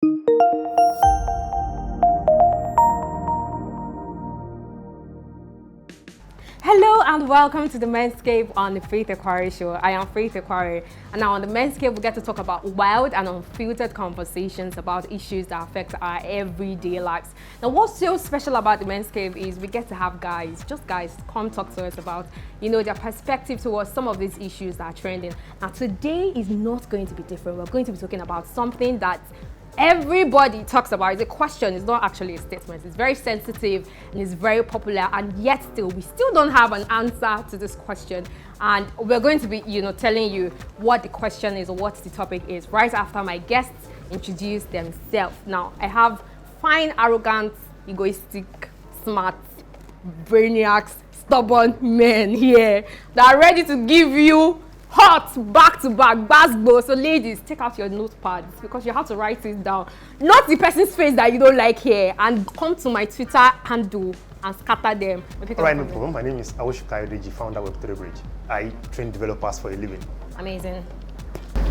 Hello and welcome to the Menscape on the Faith Equary Show. I am Faith Equary, and now on the Menscape we get to talk about wild and unfiltered conversations about issues that affect our everyday lives. Now what's so special about the Menscape is we get to have guys, just guys, come talk to us about, their perspective towards some of these issues that are trending. Now today is not going to be different. We're going to be talking about something that everybody talks about. It's a question, it's not actually a statement. It's very sensitive and it's very popular, and yet we still don't have an answer to this question. And we're going to be, telling you what the question is or what the topic is right after my guests introduce themselves. Now, I have fine, arrogant, egoistic, smart, brainiacs, stubborn men here that are ready to give you hot back-to-back basbo. So ladies, take out your notepads because you have to write it down. Not the person's face that you don't like here, and come to my Twitter handle and scatter them. All right, no problem. My name is Awoshu Kayodeji, founder of Web3 Bridge. I train developers for a living. Amazing.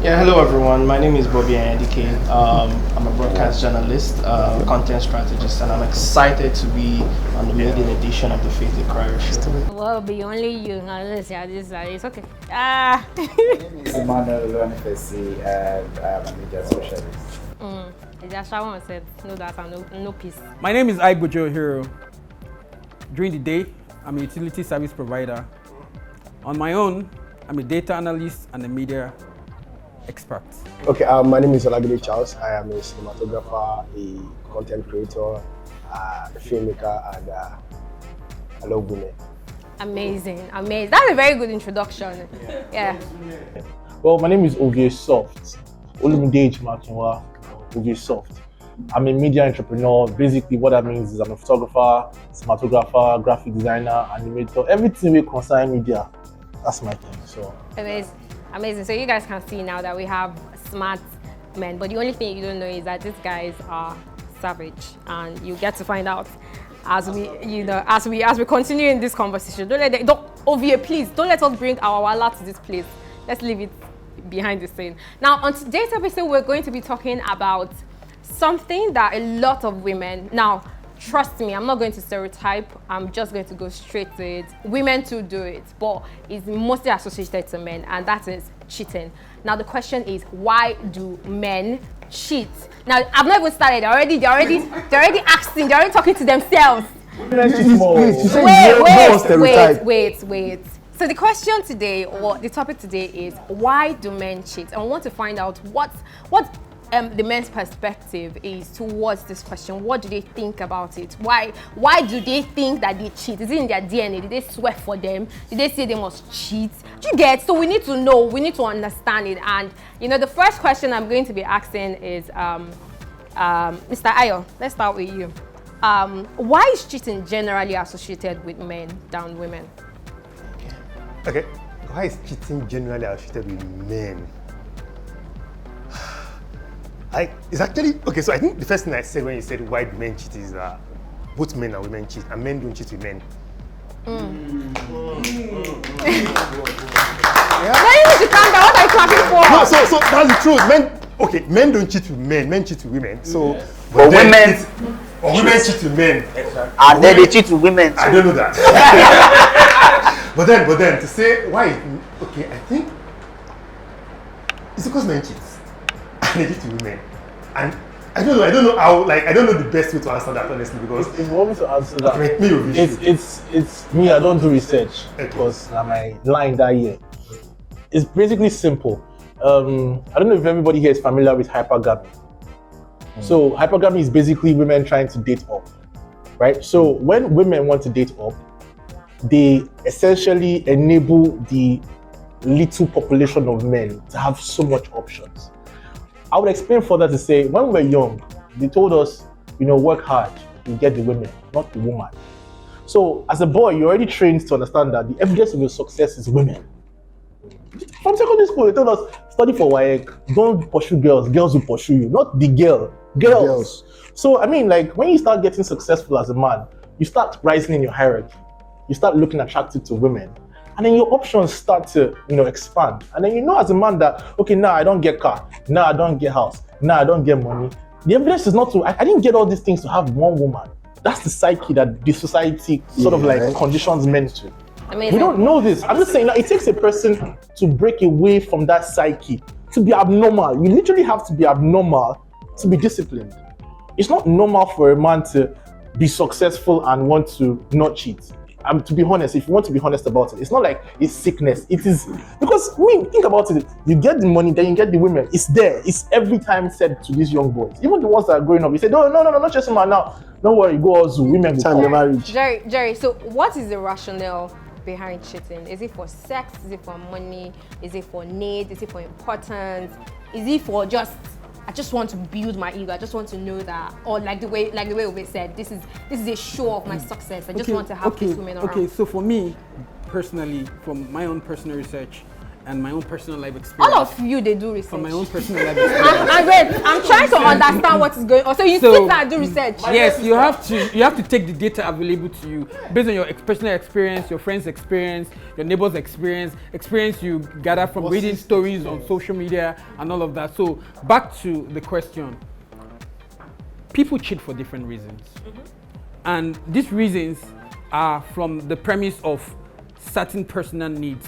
Yeah, hello everyone. My name is Bobby Ayandike. I'm a broadcast journalist, content strategist, and I'm excited to be on the maiden edition of the Faith Equary Show. Well, be only you. It's okay. My name is Emmanuel Lonifesi, and I'm a media specialist. That's what I said. No data, no peace. My name is Igbojo Hero. During the day, I'm a utility service provider. On my own, I'm a data analyst and a media expert. Okay, my name is Olagide Charles. I am a cinematographer, a content creator, a filmmaker, and I love women. Amazing. That's a very good introduction. Yeah. Well, my name is Ovie Soft. Olumide Ichimakinwa, Ovie Soft. I'm a media entrepreneur. Basically, what that means is I'm a photographer, cinematographer, graphic designer, animator, everything we concern media. That's my thing. So Amazing. So you guys can see now that we have smart men, but the only thing you don't know is that these guys are savage, and you get to find out as we continue in this conversation. Ovie, please don't let us bring our wallet to this place. Let's leave it behind the scene. Now, on today's episode, we're going to be talking about something that a lot of women now. Trust me, I'm not going to stereotype. I'm just going to go straight to it. Women too do it, but it's mostly associated to men, and that is cheating. Now the question is, why do men cheat? Now I've not even started. They're already asking. They're already talking to themselves. Wait. So the question today, or the topic today, is why do men cheat? And we want to find out what the men's perspective is towards this question. What do they think about it? Why do they think that they cheat? Is it in their DNA? Did they swear for them? Did they say they must cheat? Do you get? So we need to know, we need to understand it. And the first question I'm going to be asking is, Mr. Ayo, let's start with you. Why is cheating generally associated with men than women? Okay, why is cheating generally associated with men? It's actually, okay, so I think the first thing I said when you said why do men cheat is that both men and women cheat, and men don't cheat with men. Yeah. No, you need to calm down. What are you clapping for? No, so that's the truth. Men don't cheat with men cheat with women. So, But women cheat with men. and then they cheat with women too. I don't know that. but then to say why, okay, I think it's because men cheat. And they cheat with women. And I don't know how, I don't know the best way to answer that, honestly, because if you want me to answer that, me, it's me. I don't do research because my line that year. It's basically simple. I don't know if everybody here is familiar with hypergamy. So hypergamy is basically women trying to date up, right? So when women want to date up, they essentially enable the little population of men to have so much options. I would explain further to say, when we were young, they told us, work hard, you get the women, not the woman. So as a boy, you're already trained to understand that the evidence of your success is women. From secondary school, they told us, study for WAEC, don't pursue girls will pursue you, not the girls. So, when you start getting successful as a man, you start rising in your hierarchy. You start looking attractive to women. And then your options start to, expand. And then as a man that, okay, now I don't get car, now I don't get house, now I don't get money. The evidence is not to. I didn't get all these things to have one woman. That's the psyche that the society sort of like conditions men to. Amazing. We don't know this. I'm just saying that it takes a person to break away from that psyche, to be abnormal. You literally have to be abnormal to be disciplined. It's not normal for a man to be successful and want to not cheat. To be honest, if you want to be honest about it, it's not like it's sickness. It is because think about it. You get the money, then you get the women. It's there. It's every time said to these young boys, even the ones that are growing up. You say, no, not chasing man now. Don't worry, go also. Women will Time come. marriage. Jerry, so what is the rationale behind cheating? Is it for sex? Is it for money? Is it for need? Is it for importance? Is it for I just want to build my ego. I just want to know that, or like the way we said, this is a show of my success. I just want to have these women around. Okay, so for me, personally, from my own personal research and my own personal life experience. All of you, they do research. From my own personal life experience. I'm trying to understand what is going on. So you sit there and do research. Yes, you have to take the data available to you based on your personal experience, your friends' experience, your neighbors' experience you gather from reading stories on social media and all of that. So back to the question. People cheat for different reasons. And these reasons are from the premise of certain personal needs.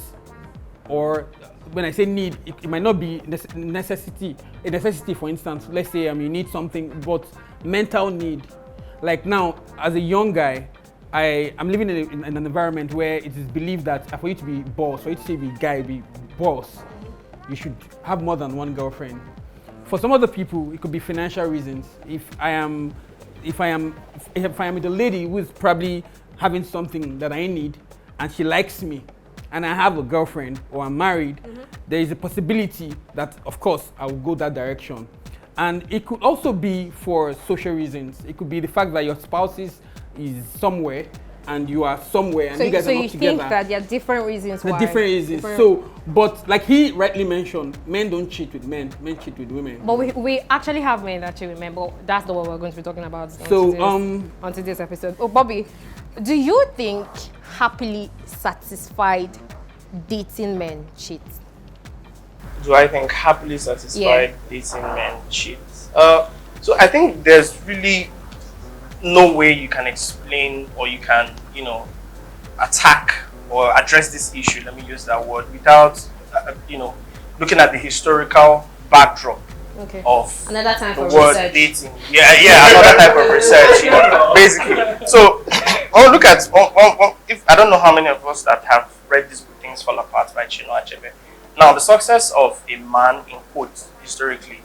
Or when I say need, it might not be a necessity. For instance, let's say you need something, but mental need. Like now, as a young guy, I'm living in an environment where it is believed that for you to be boss, for you to be guy, be boss, you should have more than one girlfriend. For some other people, it could be financial reasons. If I am with a lady who is probably having something that I need, and she likes me, and I have a girlfriend or I'm married, there is a possibility that, of course, I will go that direction. And it could also be for social reasons. It could be the fact that your spouse is somewhere and you are somewhere and you guys are not together. So you think that there are different reasons why? Different reasons. But like he rightly mentioned, men don't cheat with men cheat with women. But we actually have men that cheat with men, but that's not what we're going to be talking about on today's episode. Oh, Bobby, do you think happily satisfied dating men cheat? Do I think happily satisfied dating men cheat? So I think there's really no way you can explain or you can, attack or address this issue, let me use that word, without, looking at the historical backdrop of another time the for word research. dating. Yeah, another type of research, basically. So, look at, if I don't know how many of us that have read this book, Things Fall Apart by Chinua Achebe. Now, the success of a man, in quotes, historically,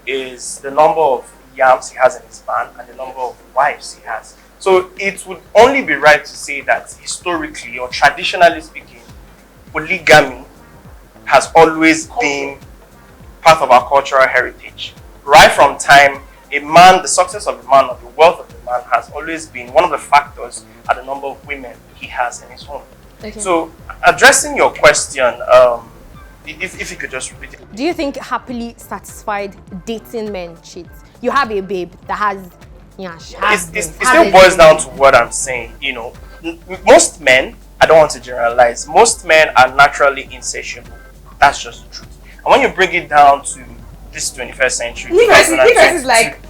is the number of yams he has in his van and the number of wives he has. So it would only be right to say that historically or traditionally speaking, polygamy has always been part of our cultural heritage. Right from time, the success of a man or the wealth of a man has always been one of the factors at the number of women he has in his home. Okay. So addressing your question, if you could just repeat it. Do you think happily satisfied dating men cheat? You have a babe that has it still boils down to what I'm saying. Most men, I don't want to generalize, most men are naturally insatiable. That's just the truth. And when you bring it down to this 21st century, is like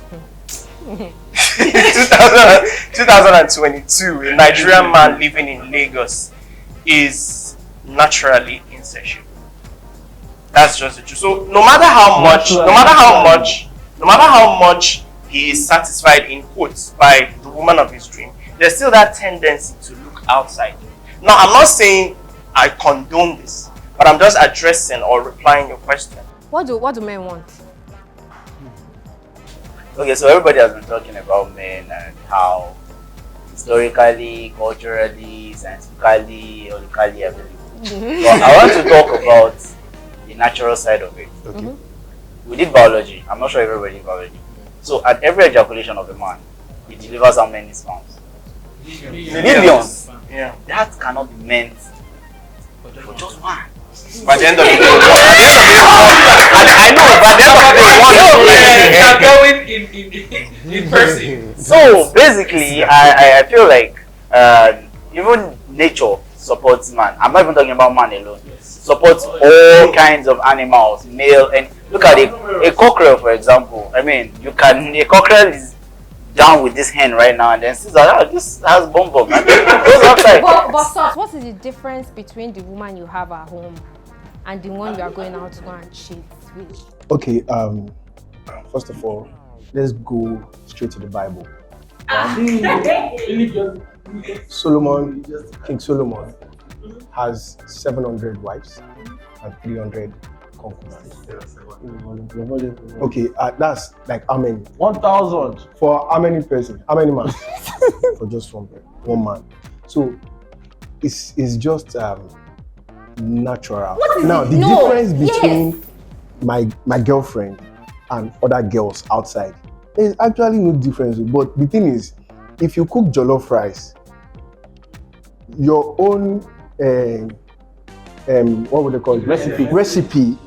2022, a Nigerian man living in Lagos is naturally insatiable. That's just the truth. So no matter how much he is satisfied in quotes by the woman of his dream, there's still that tendency to look outside. Now, I'm not saying I condone this, but I'm just addressing or replying your question. What do men want? Okay, so everybody has been talking about men and how historically, culturally, scientifically, locally available. But I want to talk about the natural side of it. Okay. We did biology. I'm not sure if everybody did biology. So at every ejaculation of a man, he delivers how many sperms? Millions. Yeah. That cannot be meant for just one. By the end of the day, I know, by the end of the day, going in person. So basically, I feel like even nature supports man. I'm not even talking about man alone. Supports all kinds of animals, male, and Look at a cockerel, for example. I mean, a cockerel is down with this hen right now, and then sees that this has bum bum, and then it goes outside. But Sos, what is the difference between the woman you have at home and the one you are going out to go and cheat with? Okay, first of all, let's go straight to the Bible. King Solomon has 700 wives and 300 concubines. Okay, that's like how many? 1,000. For how many person? How many man? For just one man. So it's just natural. Now the difference between my girlfriend and other girls outside, there's actually no difference. But the thing is, if you cook jollof rice, your own what would they call it? Recipe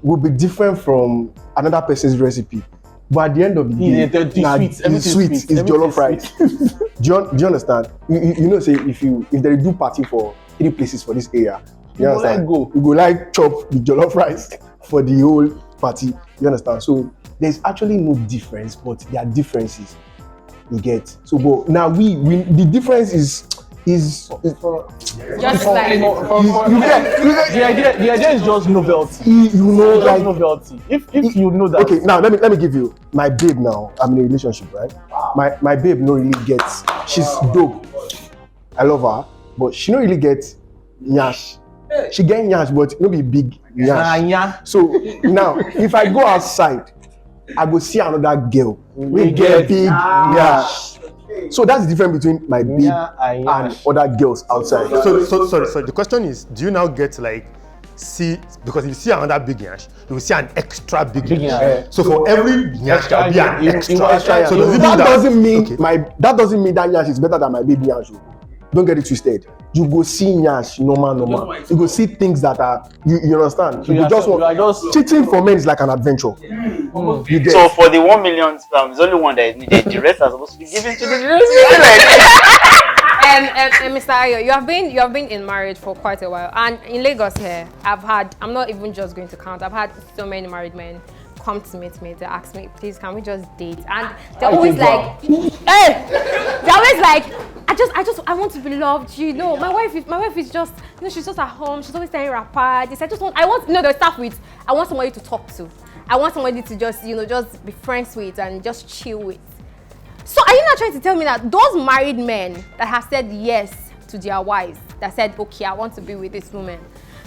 will be different from another person's recipe. But at the end of the day, it's sweet. It's jollof rice. do you understand? You know, say if they do party for 3 places for this area, you understand? You go like chop the jollof rice for the whole party. You understand? So there's actually no difference, but there are differences. You get. So but now the difference is just like the idea is just novelty. You know, like novelty. If you know that. Okay, now let me give you my babe. Now I'm in a relationship, right? My babe no really gets. She's dope. I love her, but she don't really get nyash. She get nyash, but no be big nyash. So now if I go outside, I go see another girl. We get big nyash. So that's the difference between my babe and other girls outside. So the question is, do you now get like see, because if you see another big yash, you will see an extra big yash. So for every yash there will be an extra. So that doesn't mean that yash is better than my baby yash. Don't get it twisted. You go see yash normal. You go see things that are you understand. So cheating for men is like an adventure. So for the 1 million sperm, there's only one that is needed. The rest are supposed to be given to the rest. Mr. Ayo, you have been in marriage for quite a while, and in Lagos here, I'm not even just going to count. I've had so many married men come to meet me. They ask me, please, can we just date? And they're always like, I want to be loved. You know, my wife is just, you know, she's just at home. She's always saying rapper. They'll start with, I want somebody to talk to. I want somebody to just be friends with and just chill with. So are you not trying to tell me that those married men that have said yes to their wives, that said, okay, I want to be with this woman,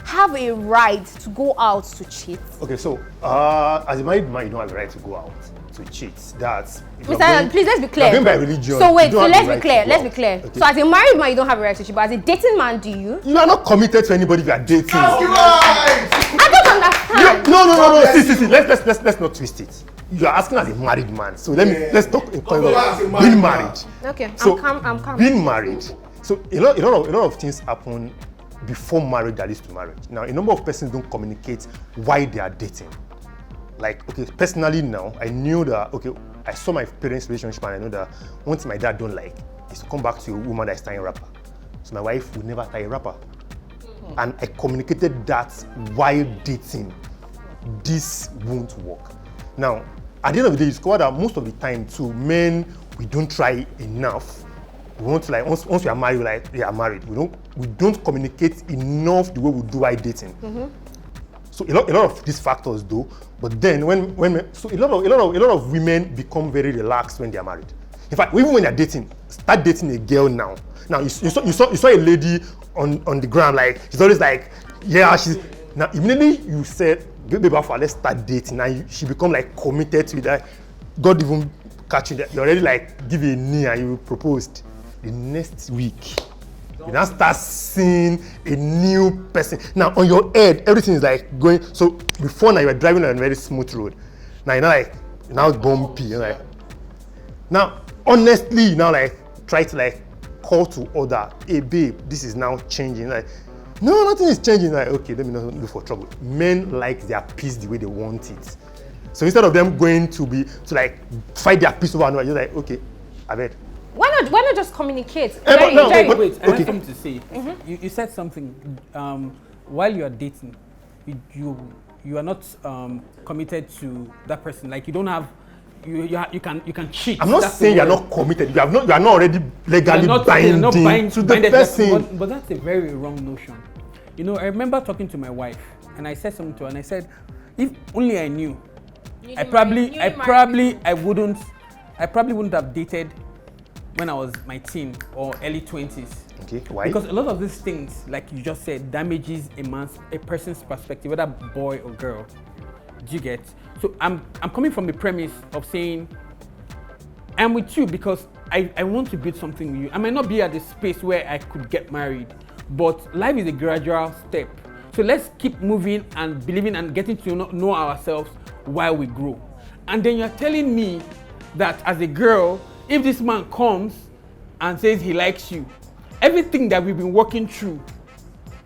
have a right to go out to cheat? Okay, so as a married man, you don't have a right to go out to cheat. That's please, let's be clear. Going by religion. So wait, let's be clear. Okay. So as a married man, you don't have a right to cheat, but as a dating man, do you? You are not committed to anybody you are dating. I don't understand. See. Let's not twist it. You are asking as a married man. So let's talk in terms of being married. Okay, so I'm calm. Being married. So a lot of things happen before marriage that leads to marriage. Now, a number of persons don't communicate why they are dating. Like, okay, personally now, I knew that, okay, I saw my parents' relationship and I know that one thing my dad don't like is to come back to a woman that is tying a wrapper. So my wife would never tie a wrapper. And I communicated that while dating. This won't work. Now, at the end of the day, you discover that most of the time, too, men, we don't try enough. We want to, like, once we are married, we are married. We don't communicate enough the way we do while dating. Mm-hmm. So a lot of these factors do. But then a lot of women become very relaxed when they are married. In fact, even when you're dating, start dating a girl now. Now you saw a lady on the ground, like she's always like, yeah, she's now immediately you said, baby, let's start dating. Now she become like committed to that. God even catch you that you already like give a knee and you proposed. The next week, you now start seeing a new person. Now on your head, everything is like going. So before now you were driving on a very smooth road. Now now it's bumpy. You're like, now honestly, now like try to like call to order. Hey babe, this is now changing. Like, no, nothing is changing. Like, okay, let me not look for trouble. Men like their peace the way they want it. So instead of them going to like fight their peace over another, you're like, okay, I bet. Why not just communicate? Wait, I have something to say. Mm-hmm. You said something while you are dating. You you are not committed to that person. Like you don't have you can cheat. I'm not saying you're not committed. You are not already legally binding to the person. But that's a very wrong notion. You know, I remember talking to my wife and I said something to her and I said, if only I knew, I probably wouldn't have dated when I was my teen or early 20s. Okay, why? Because a lot of these things, like you just said, damages a person's perspective, whether boy or girl. Do you get? So I'm coming from the premise of saying I'm with you because I want to build something with you. I might not be at the space where I could get married, but life is a gradual step. So let's keep moving and believing and getting to know ourselves while we grow. And then you're telling me that as a girl, if this man comes and says he likes you, everything that we've been working through,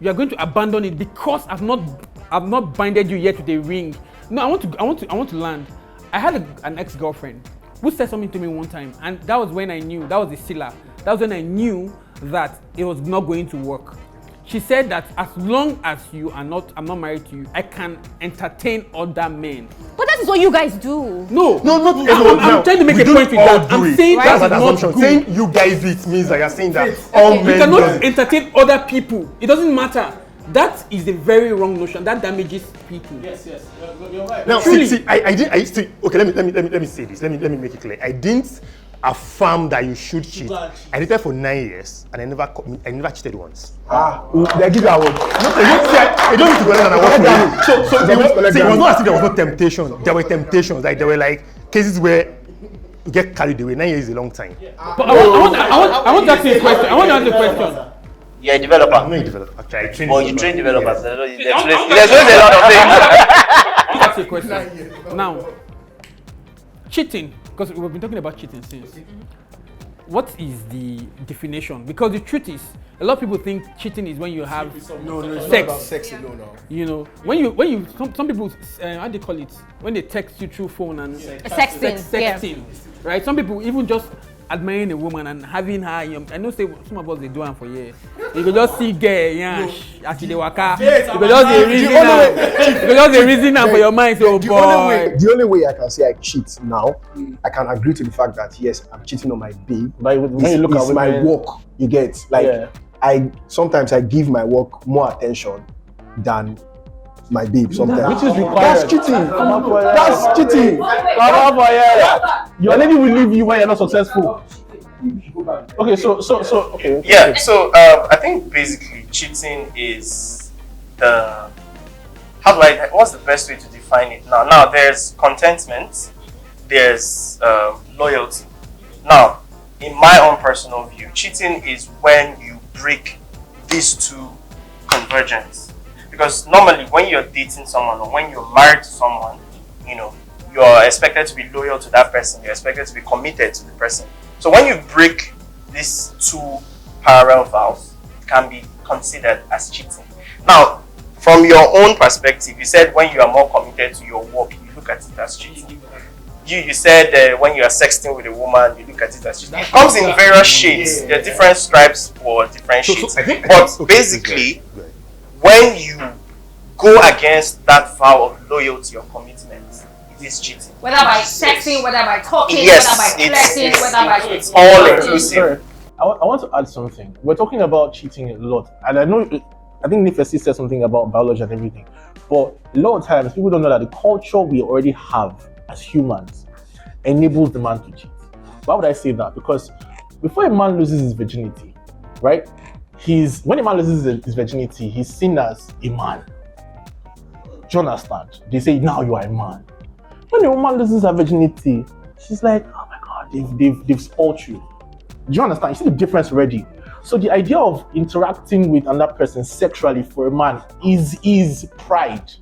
you are going to abandon it because I've not binded you yet with a ring. No, I want to land. I had an ex-girlfriend who said something to me one time, and that was when I knew, that was the sealer. That was when I knew that it was not going to work. She said that as long as I'm not married to you, I can entertain other men. But that is what you guys do. No, I'm trying to make a point with that. I'm saying that's that's an not assumption. good. Saying you guys do it means that you're saying that all men You cannot do it. entertain other people. It doesn't matter. That is a very wrong notion. That damages people. Yes, you're right. Now, Truly. okay, let me say this. Let me make it clear. I didn't affirm that you should cheat. I dated for 9 years and I never cheated once. They give you a word. I don't need to go and I walk away. So it was not as if there was no temptation. There were temptations. Like there were like cases where you get carried away. 9 years is a long time. But I want to ask you a question. I want to ask you a question. You're a developer. I'm not a developer. Actually, I train. Oh, you train developers. There's always a lot of things. Let me ask you a question. Now, cheating, because we've been talking about cheating since. What is the definition? Because the truth is, a lot of people think cheating is when you have It's sex. not about sex alone now. You know, when you some people how do they call it? When they text you through phone and Sexting. Right? Some people even just admiring a woman and having her. I know say some of us they do it for years. You could just see girl, actually they waka. You could just the reason for your mind. So The only way I can say I cheat now, I can agree to the fact that yes, I'm cheating on my babe. But when you look it's at my women, work. You get like sometimes I give my work more attention than my babe. Sometimes which is required. That's cheating. That's cheating. Your lady will leave you when you're not successful. Okay, so okay. Yeah, so I think basically cheating is what's the best way to define it now? Now there's contentment, there's loyalty. Now, in my own personal view, cheating is when you break these two convergence. Because normally when you're dating someone or when you're married to someone, you're expected to be loyal to that person, you're expected to be committed to the person. So when you break these two parallel vows, it can be considered as cheating. Now, from your own perspective, you said when you are more committed to your work, you look at it as cheating. You said when you are sexting with a woman, you look at it as cheating. It comes in various shades. There are different stripes for different shades. But basically, when you go against that vow of loyalty or commitment, it is cheating. Whether by sexting, whether by talking, Yes, whether by flirting, whether by it's all inclusive. I want to add something. We're talking about cheating a lot, and I think Nifesi said something about biology and everything. But a lot of times, people don't know that the culture we already have as humans enables the man to cheat. Why would I say that? Because before a man loses his virginity, right? When a man loses his virginity, he's seen as a man. Do you understand? They say, now you are a man. When a woman loses her virginity, she's like, oh my God, they've spoiled you. Do you understand? You see the difference already. So the idea of interacting with another person sexually for a man is pride.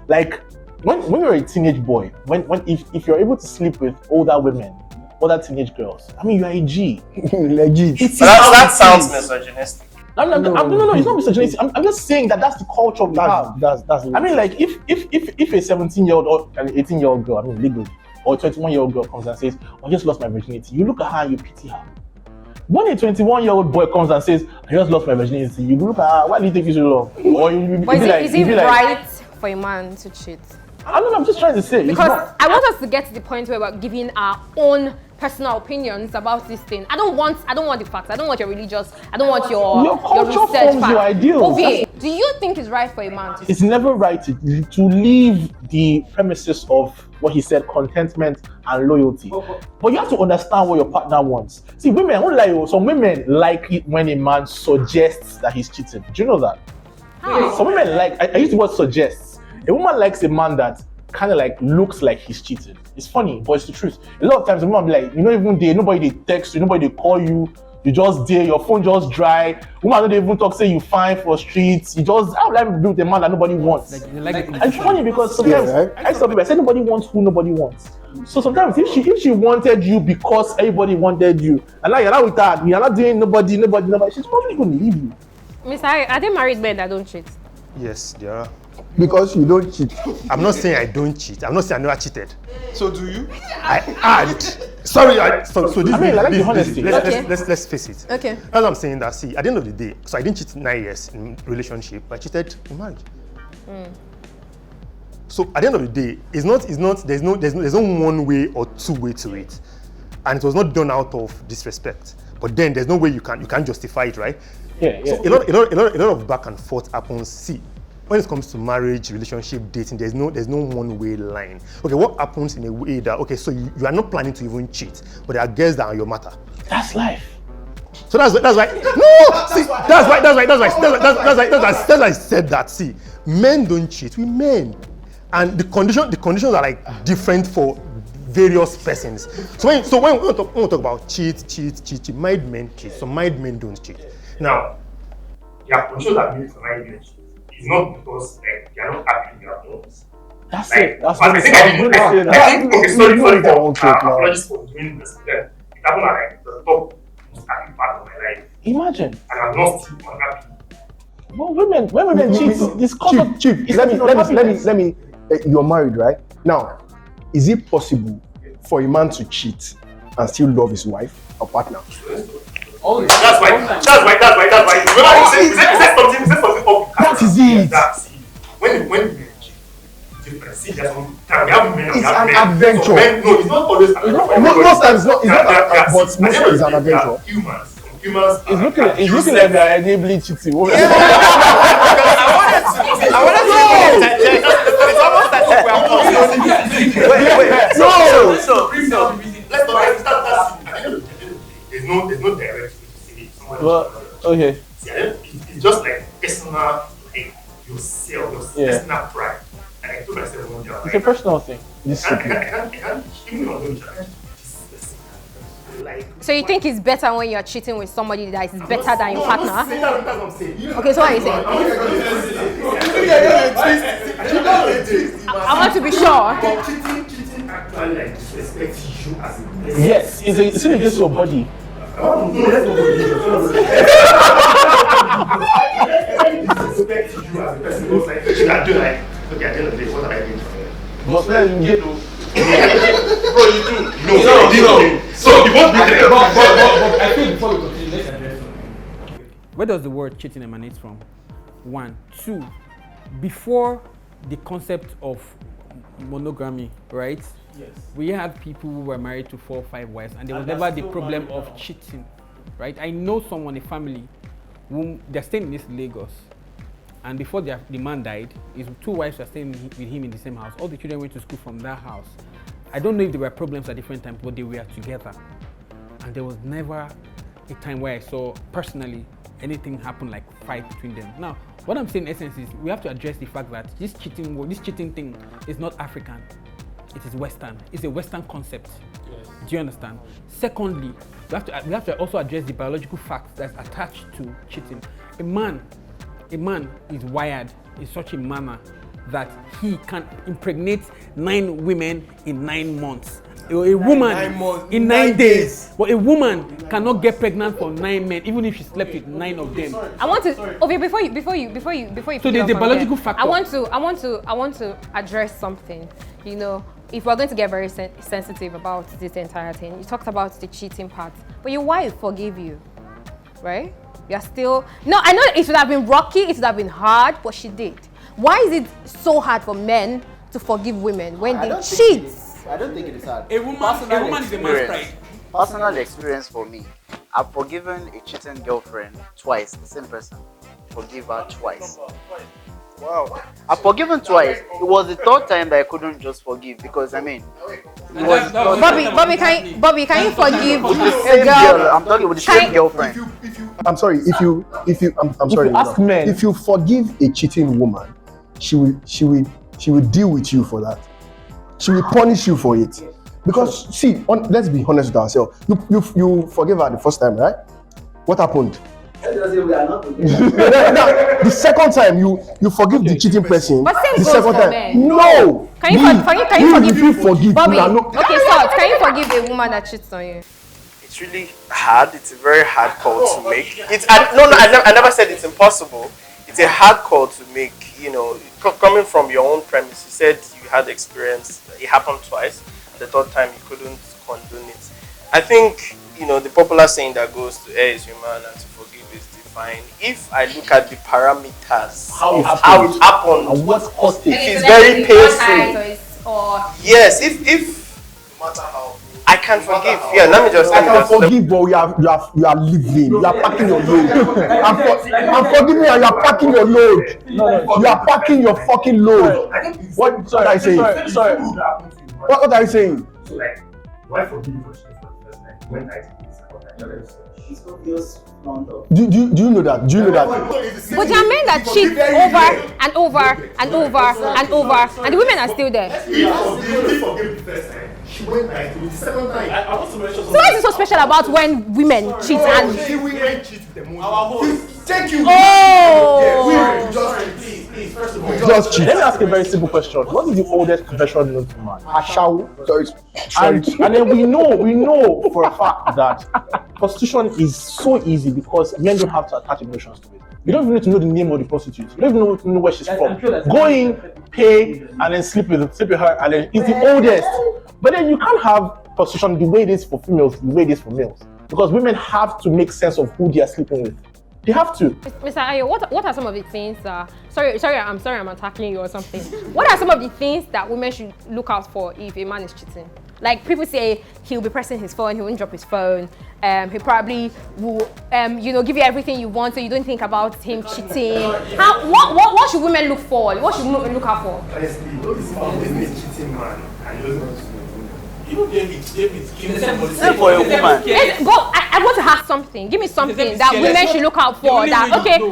Like when you're a teenage boy, if you're able to sleep with older women, other teenage girls, I mean, you're a G. Legit. That sounds misogynistic. No, it's not misogynistic. I'm just saying that's the culture we have. That's I mean, like if a 17-year-old or an 18-year-old girl, I mean legally, or a 21-year-old girl comes and says, I just lost my virginity, you look at her and you pity her. When a 21-year-old boy comes and says, I just lost my virginity, you look at her, why did it take you so long? Or is it right for a man to cheat? I don't know, I'm just trying to say. Because I want us to get to the point where we're giving our own personal opinions about this thing. I don't want the facts. I don't want your religious. I don't want your culture research forms your ideals. Okay, do you think it's right for a man to? It's never right to leave the premises of what he said, contentment and loyalty. But you have to understand what your partner wants. See, women, I won't lie, some women like it when a man suggests that he's cheating. Do you know that? How? Some women like, I use the word suggests. A woman likes a man that kind of like looks like he's cheating. It's funny, but it's the truth. A lot of times, a woman be like, you know, even there, nobody they text you, nobody they call you, you just there, your phone just dry. Woman don't even talk, say you fine for streets. You just, how would I be with a man that nobody wants? And it's funny because sometimes I tell people, I say nobody wants who nobody wants. So sometimes if she wanted you because everybody wanted you, and now you're not with her, you're not doing nobody, she's probably going to leave you. Miss, are they married men that don't cheat? Yes, they are. Because you don't cheat. I'm not saying I don't cheat. I'm not saying I never cheated. So do you? Let's face it. Okay. That's what I'm saying. That see, at the end of the day, so I didn't cheat 9 years in relationship. I cheated in marriage. So at the end of the day, it's not. There's no one way or two way to it, and it was not done out of disrespect. But then there's no way you can't justify it, right? Yeah. So a lot of back and forth happens. See, when it comes to marriage, relationship, dating, there's no one way line. Okay, what happens in a way that so you are not planning to even cheat, but there are girls that are your matter. That's life. So that's why. No, see, that's why I said that. See, men don't cheat. We men, and the conditions are like different for various persons. So when we talk about cheat, married men cheat. So married men don't cheat. Now, there are conditions that mean for married men cheat. It's not because they are not happy with their homes. That's it. That's what what I think. Okay, sorry for apologies for doing this. It happened at the top most happy part of my life. Imagine. And I'm not still unhappy. Well, when women cheat, this Chief, let me. You're married, right? Now, is it possible for a man to cheat and still love his wife or partner? That's why. Remember, say something. That is it. When men cheat, different. See, there's some time we have men. It's an adventure. So no, it's not always an adventure. Most times, but most times it's an adventure. Humans. It's looking like they're enabling cheating. I wanted to it's almost as if we are There's no direct way to say it. Well, okay. See, it's just like personal, like yourself, your personal pride. And I told myself one day, It's a personal thing. I can't even know like. So you think it's better when you're cheating with somebody that is better than your partner? That's what I'm saying. Okay, so what are you saying? I want to be sure. Cheating actually like disrespects you as a person. Yes, it's against your body. Disrespect you as a person. It was like, okay, at the end of the day, what am I doing for you? But then you get to. Bro, you do. No. So you won't be there. But I think before we continue, let's address something. Where does the word cheating emanate from? 1, 2. Before the concept of monogamy, right? Yes. We had people who were married to 4 or 5 wives, and there was never the problem of cheating, right? I know someone, a family, whom they're staying in this Lagos, and before the man died, his 2 wives were staying with him in the same house. All the children went to school from that house. I don't know if there were problems at different times, but they were together, and there was never a time where I saw personally anything happen like fight between them. Now, what I'm saying in essence is we have to address the fact that this cheating thing is not African. It is Western. It's a Western concept. Yes. Do you understand? Secondly, we have to also address the biological facts that's attached to cheating. A man is wired in such a manner that he can impregnate 9 women in 9 months. A woman in 9 days. But a woman cannot get pregnant for 9 men, even if she slept with 9 of them. I want to. Okay, before you. So there's the biological factor. I want to address something. You know, if we're going to get very sensitive about this entire thing, you talked about the cheating part, but your wife forgave you, right? You're still. No, I know it would have been rocky, it would have been hard, but she did. Why is it so hard for men to forgive women when they cheat? I don't think it is hard. A woman is a man's pride. Personal experience for me. I've forgiven a cheating girlfriend twice, the same person. Forgive her twice. Wow. I've forgiven twice. It was the third time that I couldn't just forgive because it was Bobby, can you forgive a girl? girl? I'm talking with the same girlfriend. I'm sorry. I'm sorry. ask men. If you forgive a cheating woman, she will deal with you for that. She will punish you for it. Because see, let's be honest with ourselves. You forgave her the first time, right? What happened? The second time you forgive the cheating person. But same the goes second for time. men. No. Can you forgive? If you forgive, Bobby, you are no. okay, so can you forgive a woman that cheats on you? It's really hard. It's a very hard call to make. I never said it's impossible. It's a hard call to make. You know, coming from your own premise. You said you had experience. It happened twice. The third time you couldn't condone it. I think the popular saying that goes to err is human and to forgive is divine. If I look at the parameters How it happened, and what caused it? it's very painful. Yes, if no matter how I can forgive. Yeah, let me just. I can forgive, but you are living. You are packing your load. I'm forgiving you, and you are packing your load. No. You are packing your fucking load. What are you saying? Sorry. What are you saying? So like, why forgive you for cheating for the first time when I did this second time? It's obvious. Do you know that? Do you know that? But there are men that cheat over and over and over and over, and the women are still there. If forgive the first time, she went back to the second time. I want to mention So what is so special about when women cheat and? Women cheat with emotion. our host. Thank you. Oh. Please, first of all, Just cheat. Let me ask a very simple question. What is the oldest confession known to man? Ashawo. And then we know for a fact that prostitution is so easy because men don't have to attach emotions to it. You don't even need to know the name of the prostitute. You don't even need to know where she's from. Go in, pay, and then sleep with her, and then it's the oldest. But then you can't have prostitution the way it is for females, the way it is for males. Because women have to make sense of who they are sleeping with. They have to. Mr. Ayo, what are some of the things sorry, I'm attacking you or something. What are some of the things that women should look out for if a man is cheating? Like people say he'll be pressing his phone, he won't drop his phone, he probably will give you everything you want so you don't think about him cheating. What should women look for? What should women look out for? Honestly, this man is cheating man and he doesn't want to know. even David killing somebody. For a woman. I want to have something. Give me something that women should look out for. That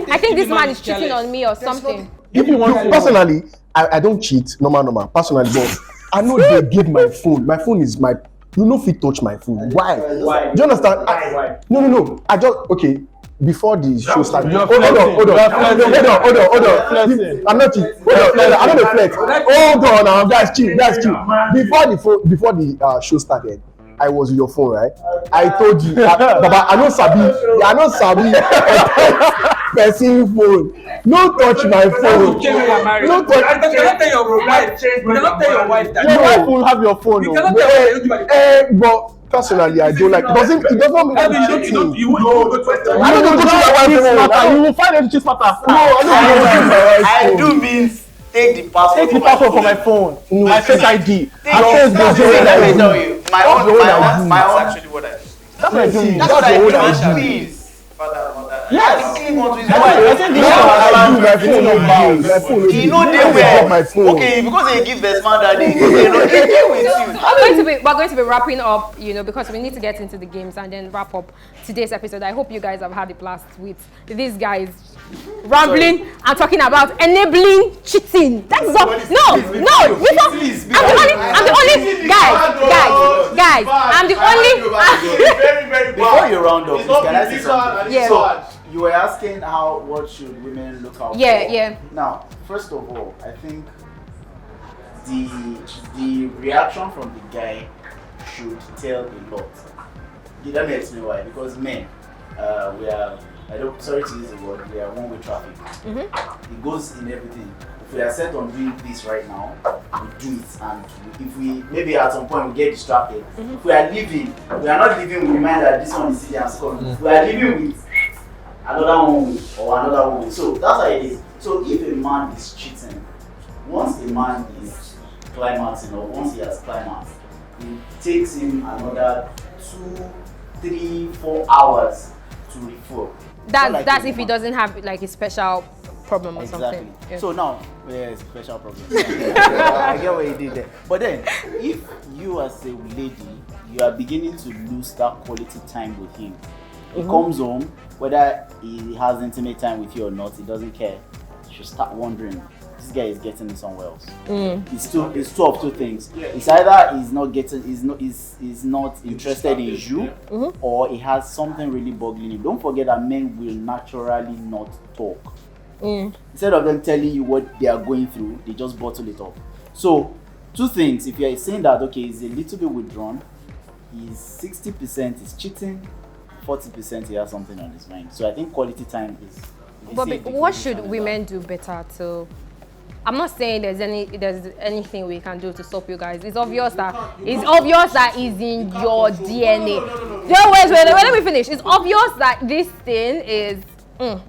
I think this man is cheating on me or something. If you want personally, I don't cheat, normal. Personally, but I know they give my phone. My phone is my. You know, if you touch my phone, why? Do you understand? Why? No. I just before the show started. Hold on. I'm not cheating. I don't reflect. Hold on, that's cute. Before the show started, I was with your phone, right? I told you, Baba, I don't sabi person phone. No touch my phone. No touch. You cannot tell your wife. You cannot tell your wife that. Your wife will have your phone. You cannot tell her. But personally, I don't like. It doesn't mean I'm cheating. You won't go to I don't go to my wife's phone. You will find a cheat matter. No, I do means take the password. Take the password from my phone. My face ID. Let me tell you. My own. That's actually what I do. That's what I do. That's what I do. Please. Yes. I want to use My phone. you know they were okay because they give the smart daddy. They deal with you. We're going to be wrapping up, because we need to get into the games and then wrap up today's episode. I hope you guys have had a blast with these guys rambling and talking about enabling cheating. That's all. No. I'm the only guys. I'm the only. Before you round up, can I say something? Yeah. So, you were asking what should women look out for? Yeah. Now, first of all, I think the reaction from the guy should tell a lot. Let me explain why. Because men, we are. Sorry to use the word. We are one-way traffic. Mm-hmm. It goes in everything. If we are set on doing this right now, we do it, and if we maybe at some point we get distracted. Mm-hmm. If we are living, we are not living with the mind that this one is silly and scorn. Mm-hmm. We are living with another one or another one. So that's how it is. So if a man is cheating, once a man is climaxing or once he has climaxed, it takes him another 2, 3, 4 hours to refuel. That's if he doesn't have like a special problem or something. Yeah. So now, it's a special problem. I get what you did there. But then, if you as a lady, you are beginning to lose that quality time with him, he comes home, whether he has intimate time with you or not, he doesn't care. You should start wondering, this guy is getting somewhere else. It's two of two things. It's either he's not interested in you, or he has something really boggling him. Don't forget that men will naturally not talk. Instead of them telling you what they are going through, they just bottle it up. So, two things. If you are saying that okay, he's a little bit withdrawn, he's 60% is cheating, 40% he has something on his mind. So I think quality time is. But what should women do better to? I'm not saying there's anything we can do to stop you guys. It's obvious that it's in your DNA. No, wait, let me finish. It's obvious that this thing is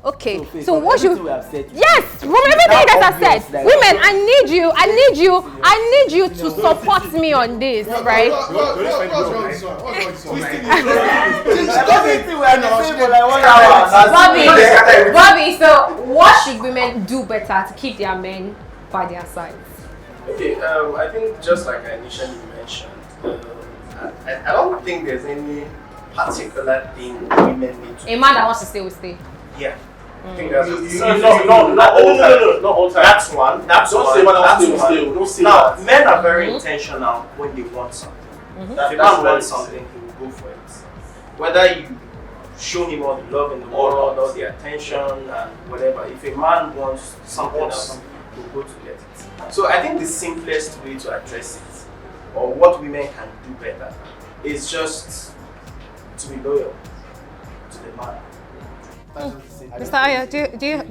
okay. So what should? Yes, from everything you guys have said, women, I need you to support me on this, right? Bobby, so what should women do better to keep their men by their sides? Okay, I think just like I initially mentioned, I don't think there's any particular thing women need to. A man that wants to stay will stay. Yeah. I think that's No, not all time. That's one. That's Don't one. say what That's else one. they will. Don't say Now, that. men are very intentional when they want something. If a man wants something, he will go for it. Whether you show him all the love in the world, all the attention, and whatever. If a man wants something else, he'll go to get it. So I think the simplest way to address it, or what women can do better, is just to be loyal to the man. Mr. Aya, do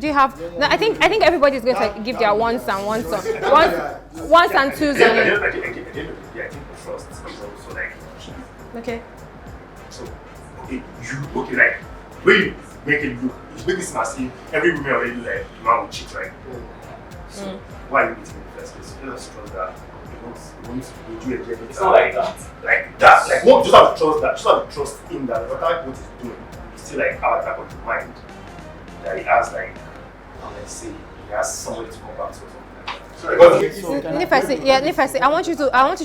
you have? No, I think everybody's going to give their ones and twos. I think trust is also like key. Okay. So, like, when you make it look, you make this massive, every woman already like, the man will cheat, right? So, why are you meeting in the first place? You just trust that you won't do it. It's not like that. Like, what, just have to trust that. Just have to trust in that. No matter what he's doing, it's still like our back of the mind. That he has, like, let's say, he has somebody to come back to or something. Nifesi, I want you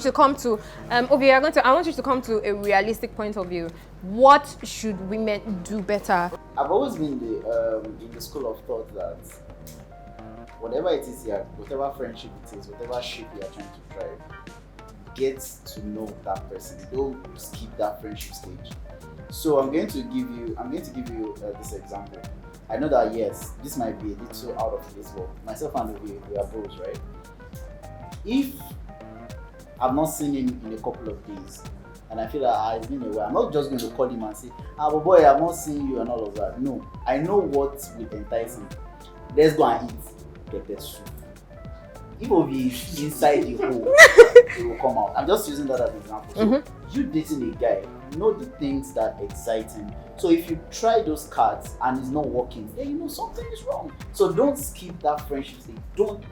to come to I want you to come to a realistic point of view. What should women do better? I've always been in the school of thought that whatever it is here, whatever friendship it is, whatever ship you are trying to drive, get to know that person. Don't skip that friendship stage. So I'm going to give you this example. I know that yes, this might be a little out of place, but myself and we are bros, right? If I've not seen him in a couple of days, and I feel that he's been away, I'm not just going to call him and say, but boy, I've not seen you and all of that. No, I know what will entice him. Let's go and eat pepper soup. If it is inside the hole, it will come out. I'm just using that as an example. So you dating a guy, know the things that excite him. So if you try those cards and it's not working, then you know something is wrong. So don't skip that friendship stage. Don't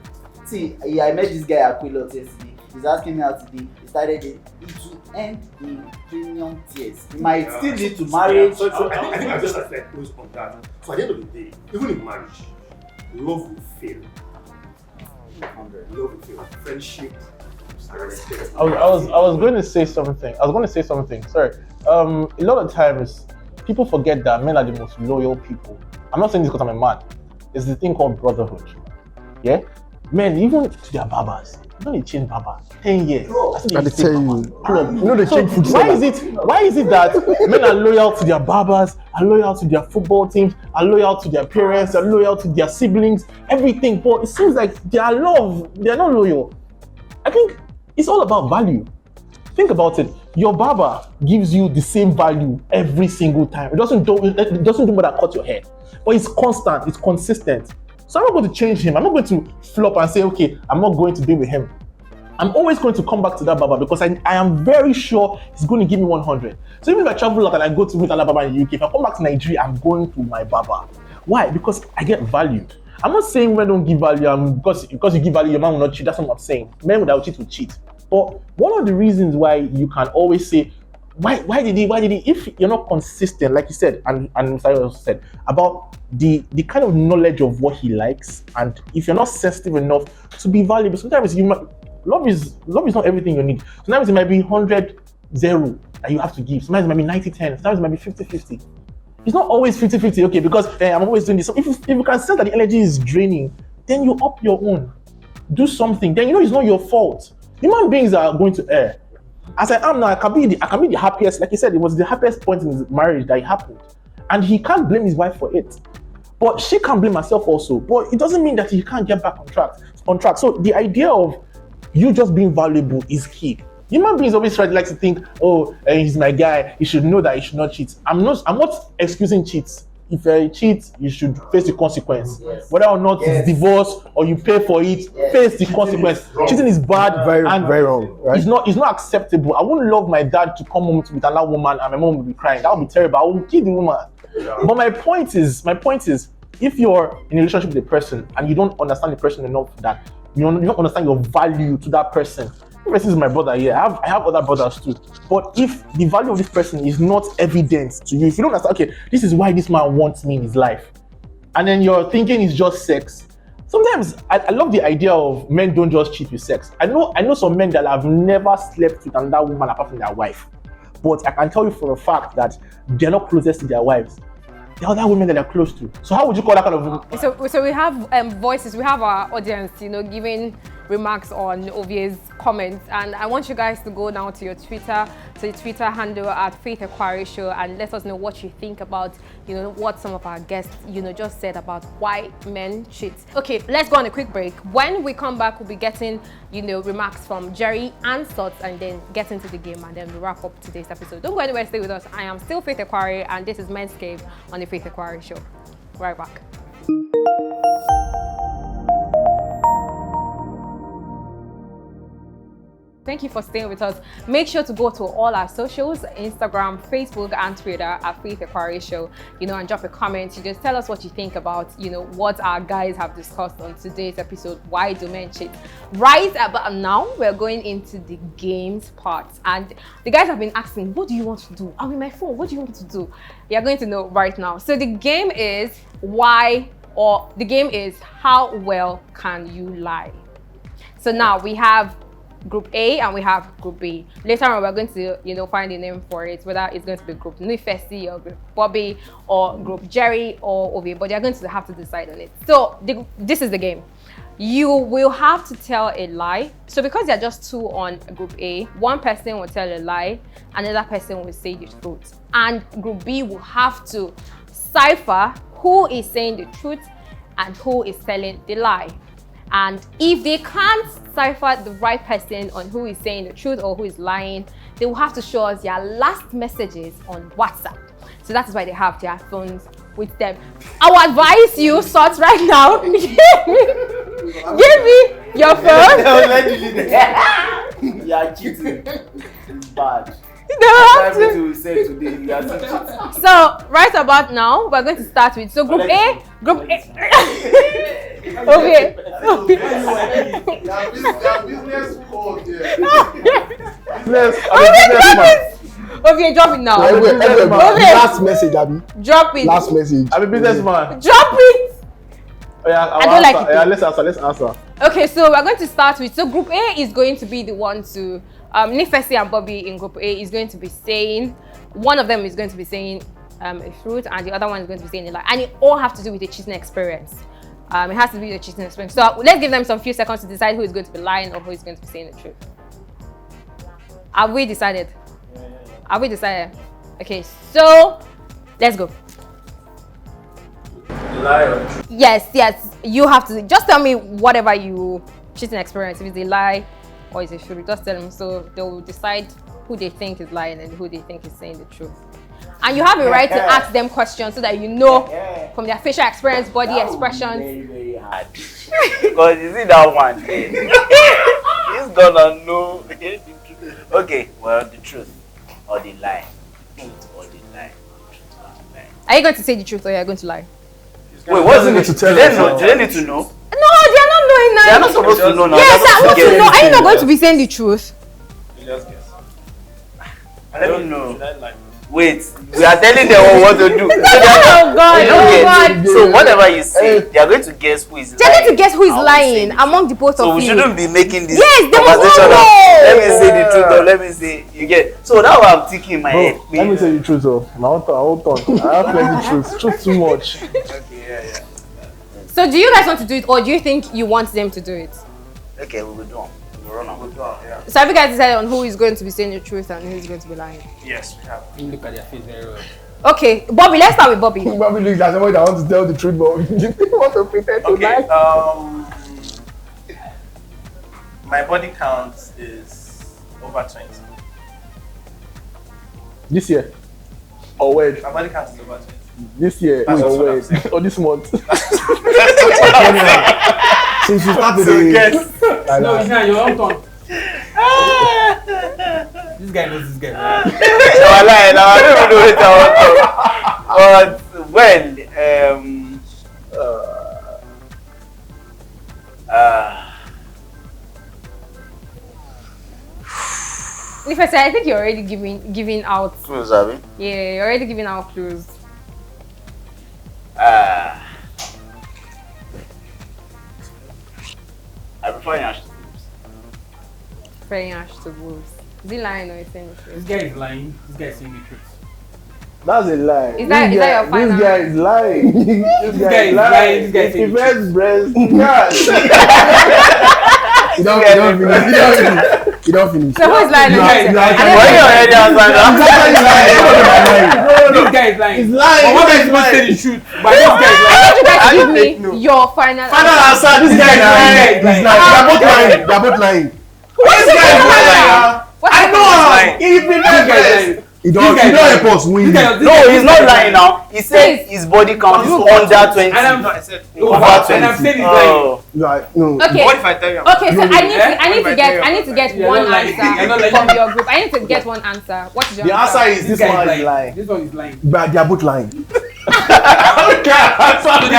see. I met this guy at Quilot yesterday. He's asking me out today. He started it. It will end in premium tears. It might still lead to marriage. So I think I'm just like close on that. So at the end of the day, even in marriage, love will fail. Love will fail. Friendship. I was going to say something. Sorry. A lot of times people forget that men are the most loyal people. I'm not saying this because I'm a man. It's the thing called brotherhood. Yeah? Men, even to their barbers. You know they change barber 10 years. I tell you. Club. You know they change food. Why is it that men are loyal to their barbers, are loyal to their football teams, are loyal to their parents, are loyal to their siblings, everything, but it seems like they're not loyal. I think it's all about value. Think about it. Your barber gives you the same value every single time. It doesn't do more than cut your hair. But it's constant, it's consistent. So I'm not going to change him. I'm not going to flop and say, okay, I'm not going to be with him. I'm always going to come back to that barber because I am very sure he's going to give me 100. So even if I travel a lot and I go to meet another barber in the UK, if I come back to Nigeria, I'm going to my barber. Why? Because I get valued. I'm not saying men don't give value because you give value, your man will not cheat. That's not what I'm saying. Men without cheat will cheat. But one of the reasons why you can always say, why did he? If you're not consistent, like you said, and Mr. also said, about the kind of knowledge of what he likes, and if you're not sensitive enough to be valuable, sometimes love is not everything you need. Sometimes it might be 100-0 that you have to give. Sometimes it might be 90-10. Sometimes it might be 50-50. It's not always 50-50, okay, because I'm always doing this. So if you can sense that the energy is draining, then you up your own. Do something. Then it's not your fault. Human beings are going to err. As I am now, I can be the happiest. Like he said, it was the happiest point in his marriage that it happened. And he can't blame his wife for it. But she can't blame herself also. But it doesn't mean that he can't get back on track. So the idea of you just being valuable is key. Human beings always like to think, oh, he's my guy, he should know that he should not cheat. I'm not excusing cheats. If you cheat, you should face the consequence. Yes. Whether or not it's divorce or you pay for it, face the consequence. Cheating is bad, very wrong. Right? It's not acceptable. I wouldn't love my dad to come home with another woman and my mom will be crying. That would be terrible. I would kill the woman. Yeah. But my point is, if you're in a relationship with a person and you don't understand the person enough that you don't understand your value to that person. This is my brother here. I have other brothers too. But if the value of this person is not evident to you, if you don't understand, okay, this is why this man wants me in his life, and then you're thinking it's just sex. Sometimes I love the idea of men don't just cheat with sex. I know some men that have never slept with another woman apart from their wife. But I can tell you for a fact that they're not closest to their wives. The other women that they're close to. So how would you call that kind of? So we have voices. We have our audience, giving remarks on Ovie's comments, and I want you guys to go now to your Twitter, to the Twitter handle at Faith Equary Show, and let us know what you think about, what some of our guests, just said about why men cheat. Okay, let's go on a quick break. When we come back, we'll be getting, remarks from Jerry and Sots, and then get into the game, and then we'll wrap up today's episode. Don't go anywhere, stay with us. I am still Faith Equary, and this is Men's Cave on the Faith Equary Show. Right back. Thank you for staying with us. Make sure to go to all our socials, Instagram, Facebook, and Twitter at Faith Equary Show, and drop a comment. You just tell us what you think about, what our guys have discussed on today's episode, Why Do Men Cheat? Right about now, we're going into the games part. And the guys have been asking, what do you want to do? I'm in my phone, what do you want to do? You're going to know right now. So the game is how well can you lie? So now we have Group A and we have Group B. Later on, we're going to, find a name for it, whether it's going to be Group Nifesi or Group Bobby or Group Jerry or Ovi, but you're going to have to decide on it. So this is the game. You will have to tell a lie. So because there are just two on Group A, one person will tell a lie, another person will say the truth. And Group B will have to cipher who is saying the truth and who is telling the lie. And if they can't cipher the right person on who is saying the truth or who is lying, they will have to show us their last messages on WhatsApp. So that is why they have their phones with them. I would advise you, Sort, right now, give me your phone. You are cheating. It's bad. So right about now, we're going to start with Group A. Okay. Okay, drop it now. Last message, Abby. Drop it. Last message. I'm a businessman. Drop it. I don't like it. Yeah, let's answer. Okay, so we're going to start with, Group A is going to be the one to, Nifesi and Bobby in Group A is going to be saying, one of them is going to be saying a truth and the other one is going to be saying a lie. And it all have to do with the cheating experience. It has to be the cheating experience. So let's give them some few seconds to decide who is going to be lying or who is going to be saying the truth. Have we decided? Have we decided? Okay, so let's go. Lie or truth? Yes. You have to just tell me whatever you cheating experience. If it's a lie or it's a truth, just tell them. So they will decide who they think is lying and who they think is saying the truth. And you have a right to ask them questions so that you know from their facial experience, body expressions. Very, very hard. Because you see that one, he's gonna know the truth. Okay, well, the truth or the lie. Truth or the lie. Truth or the lie. Are you going to say the truth or are you going to lie? Wait, what's Doesn't it? need to tell Do they us know? now. Do they need to know? No, they are not knowing now. They are not supposed to know now. Yes, They're I want supposed to get know. Are you it. not going to be saying the truth? You just guess. I don't know. Should I lie? Wait, we are telling them what to do. So Oh God, they don't oh get God. it. So whatever you say, they are going to guess who is They're lying. going to guess who is I will lying say it. among the both So of we you. shouldn't be making this Yes, they must conversation not of, know. let me say the truth or let me say you get. So that's what I'm thinking in my head. Bro, let me say the truth though. My own tongue. I have plenty truth. Truth too much. Okay, yeah. So do you guys want to do it, or do you think you want them to do it? Okay, we will do it. We'll run on. Yeah. So have you guys decided on who is going to be saying the truth and who is going to be lying? Yes, we have. Look at their face very well. Okay, Bobby, let's start with Bobby. Bobby looks like somebody that wants to tell the truth, but you want to pretend to Okay. lie. My body count is over 20. This year. Or when? My body count is over 20. This year. That's Or what I'm when? saying. Or this month. Since you started So the guess. No, it's not your own tongue. This guy knows this guy. Man. No, I don't even know what I want to. But well, If I say, I think you're already giving out. clues, Abby. Yeah, you're already giving out clues. I prefer Yash to lose. Praying ash to wolves. Is he lying or is he saying the This truth? guy is lying. This guy is saying the truth. That's a lie. Is that your final? This guy is lying. This guy is lying. This guy is He saying first breast. God. You don't finish. So who is lying? You and are- who is you lying? are- I Why don't you know. already outside? This guy is lying. He's lying. But one guy is He's supposed to say lying. the truth. But this guy is I lying. want you guys to I give don't me think no. your final answer. This guy is lying. He's lying. They are both lying. They are both lying. This guy is lying. What's the lying. This guy is lying. You don't help us win. No, he's not lying now. He said his body count is under 20. And I'm, No, I said. Over 20. and I'm saying he's lying. Oh. You are- no. Okay. What if I tell you? Okay, so I need Eh? to get You're one not lying. You're answer not lying. from your group. I need to get one answer. What is your The answer is this guy one is is lying. This one is lying. But they are both lying. So they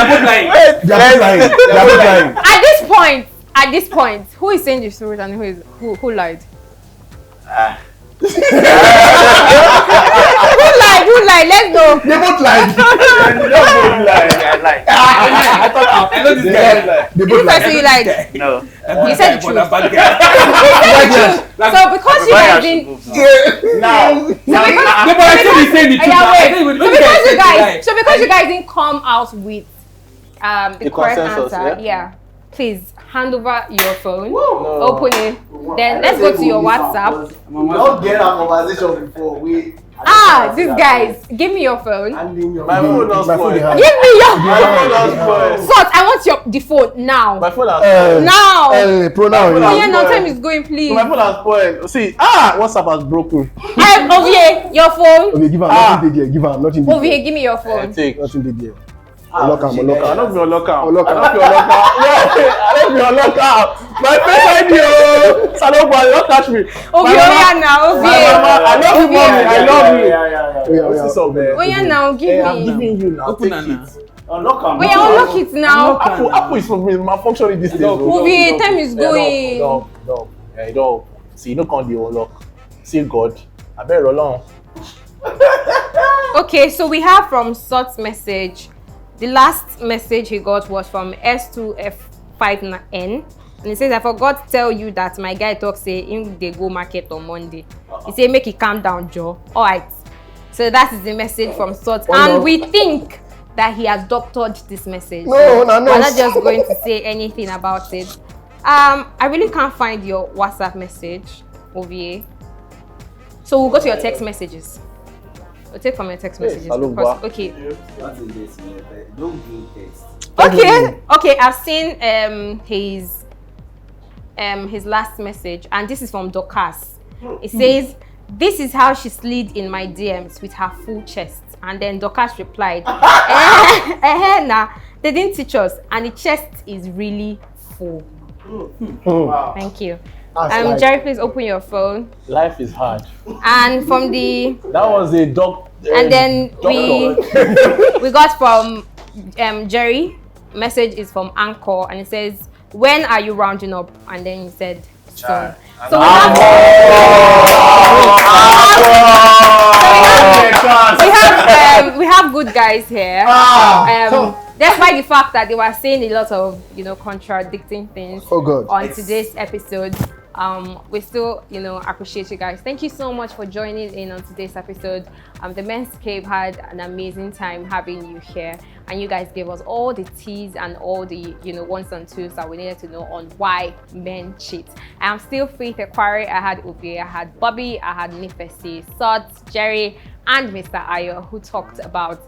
are both lying. They are both lying. They are both lying. At this point, who is saying the truth and who lied? Who lied? Let's go. They both lied. I like. I know this guy. They Who both first lied. you lied? No. You said the truth. Bad guy. So because you guys didn't. Now, No, but I said he's saying the truth. Yeah, I wait. said when So this guy said he lied. because you guys didn't come out with the correct consensus, answer, yeah? please hand over your phone, No. open it, then let's go to your WhatsApp. Don't get a conversation before we. These guys, give me your phone. my phone not My phone spoiled. they have. Give me your My phone not spoiled. Sort. I want the phone now. My phone has Now. Pronoun. Oh, yeah, phone no spoiled. time is going, please. My phone has spoiled. See, WhatsApp has broken. Ovie, your phone. Okay, give her nothing they there. Give her nothing. Ovie, give me your I phone. take. Nothing they there. Unlock am, unlock I am. don't be on lockout. Unlock I am. don't be on lockout. I don't be on lockout. My face ID, oh. Salomon, don't catch me. Ovie, oya now, My mama, Ovie. I love you, mommy. I love you. Oh, yeah, What's this up, man? Oya now, Hey, give I'm me. giving you now. Open Take her now. it. Oya, unlock it now. Apple is malfunctioning these days. Ovie, time is going. No. Yeah, you don't. See, you no can't do unlock. See God. I better roll on. Okay, so we have from Sot's message. The last message he got was from S2F5N, and he says, "I forgot to tell you that my guy talk say him they go market on Monday. He say make it calm down, Joe. All right." So that is the message from Sot, and we think that he has doctored this message. No, So no. we're not just going to say anything about it. I really can't find your WhatsApp message, OVA. So we'll go to your text messages. We'll take from your text messages. hello, because- Ba. okay. What is this? Don't give text. Okay. I've seen his last message, and this is from Dorcas. It says, "This is how she slid in my DMs with her full chest." And then Dorcas replied, nah, they didn't teach us, and the chest is really full. Wow. Thank you. Like- Jerry, please open your phone. Life is hard. And from the That was a doc. and then doctor. we got from Jerry, message is from Anchor, and it says, "When are you rounding up?" And then he said, "Soon." So we have good guys here. Despite the fact that they were saying a lot of contradicting things on today's episode, we still appreciate you guys. Thank you so much for joining in on today's episode. The Men's Cave had an amazing time having you here, and you guys gave us all the teas and all the ones and twos that we needed to know on why men cheat. I'm still Faith Equari. I had Ubi, I had Bobby, I had Nifesi, Sots, Jerry, and Mr. Ayo, who talked about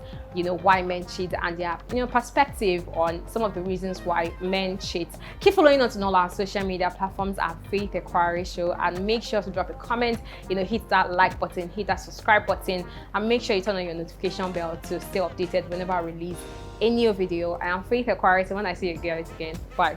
why men cheat and their perspective on some of the reasons why men cheat. Keep following us on all our social media platforms at Faith Equari Show, and make sure to drop a comment, hit that like button, hit that subscribe button, and make sure you turn on your notification bell to stay updated whenever I release a new video. I am Faith Equari, so when I see you guys again, bye.